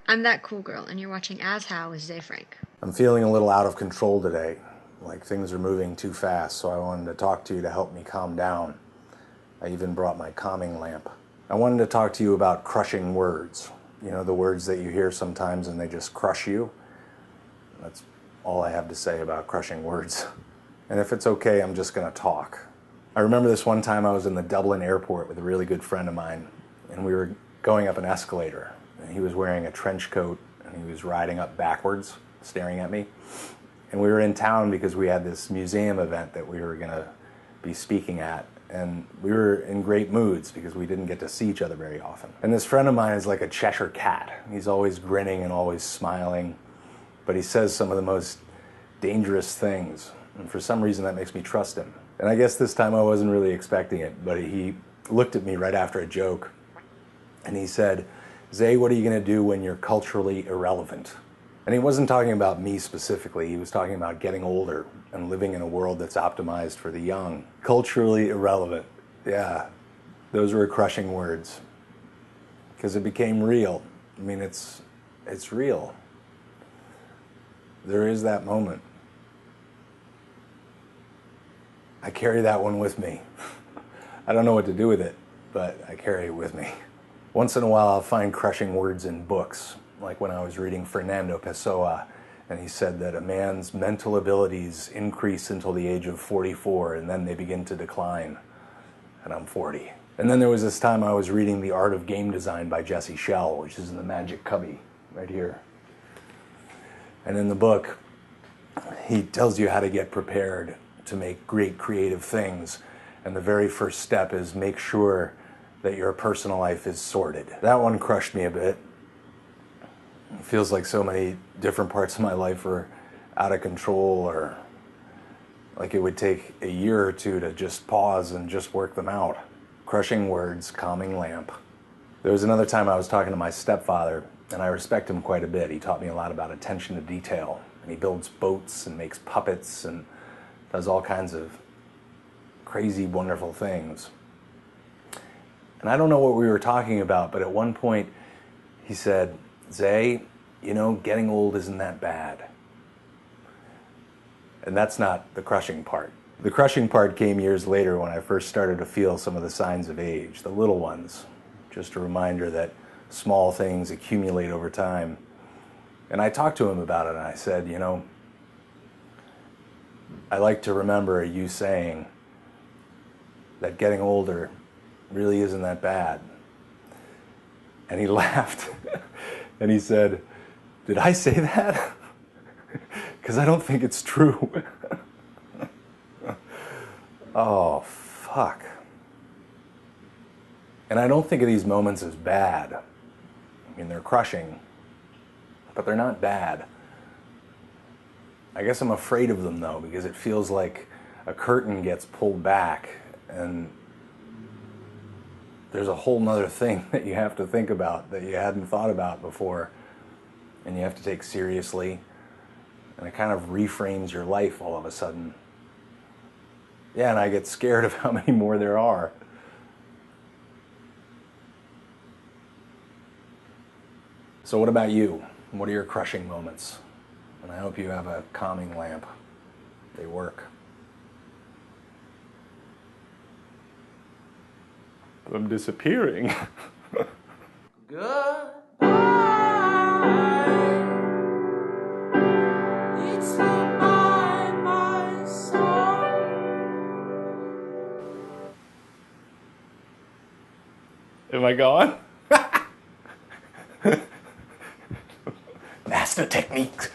I'm that cool girl, and you're watching As How with Zay Frank. I'm feeling a little out of control today. Like things are moving too fast, so I wanted to talk to you to help me calm down. I even brought my calming lamp. I wanted to talk to you about crushing words. You know, the words that you hear sometimes and they just crush you. That's all I have to say about crushing words. And if it's okay, I'm just going to talk. I remember this one time I was in the Dublin airport with a really good friend of mine, and we were going up an escalator, and he was wearing a trench coat, and he was riding up backwards, staring at me. And we were in town because we had this museum event that we were going to be speaking at, and we were in great moods because we didn't get to see each other very often. And this friend of mine is like a Cheshire cat. He's always grinning and always smiling, but he says some of the most dangerous things, and for some reason that makes me trust him. And I guess this time I wasn't really expecting it, but he looked at me right after a joke, and he said, "Zay, what are you going to do when you're culturally irrelevant?" And he wasn't talking about me specifically. He was talking about getting older and living in a world that's optimized for the young. Culturally irrelevant. Yeah, those were crushing words. Because it became real. I mean, it's real. There is that moment. I carry that one with me. I don't know what to do with it, but I carry it with me. Once in a while I'll find crushing words in books, like when I was reading Fernando Pessoa, and he said that a man's mental abilities increase until the age of 44, and then they begin to decline, and I'm 40. And then there was this time I was reading The Art of Game Design by Jesse Schell, which is in the Magic Cubby, right here. And in the book, he tells you how to get prepared to make great creative things, and the very first step is make sure that your personal life is sorted. That one crushed me a bit. It feels like so many different parts of my life are out of control, or like it would take a year or two to just pause and just work them out. Crushing words, calming lamp. There was another time I was talking to my stepfather, and I respect him quite a bit. He taught me a lot about attention to detail, and he builds boats and makes puppets and does all kinds of crazy, wonderful things. And I don't know what we were talking about, but at one point he said, "Zay, you know, getting old isn't that bad." And that's not the crushing part. The crushing part came years later when I first started to feel some of the signs of age, the little ones. Just a reminder that small things accumulate over time. And I talked to him about it, and I said, you know, I like to remember you saying that getting older really isn't that bad. And he laughed, and he said, "Did I say that? Because I don't think it's true." Oh, fuck. And I don't think of these moments as bad. I mean, they're crushing, but they're not bad. I guess I'm afraid of them, though, because it feels like a curtain gets pulled back, and there's a whole nother thing that you have to think about that you hadn't thought about before, and you have to take seriously, and it kind of reframes your life all of a sudden. Yeah, and I get scared of how many more there are. So what about you? What are your crushing moments? And I hope you have a calming lamp. They work. I'm disappearing. Goodbye. It's goodbye, my soul. Am I gone? Master techniques.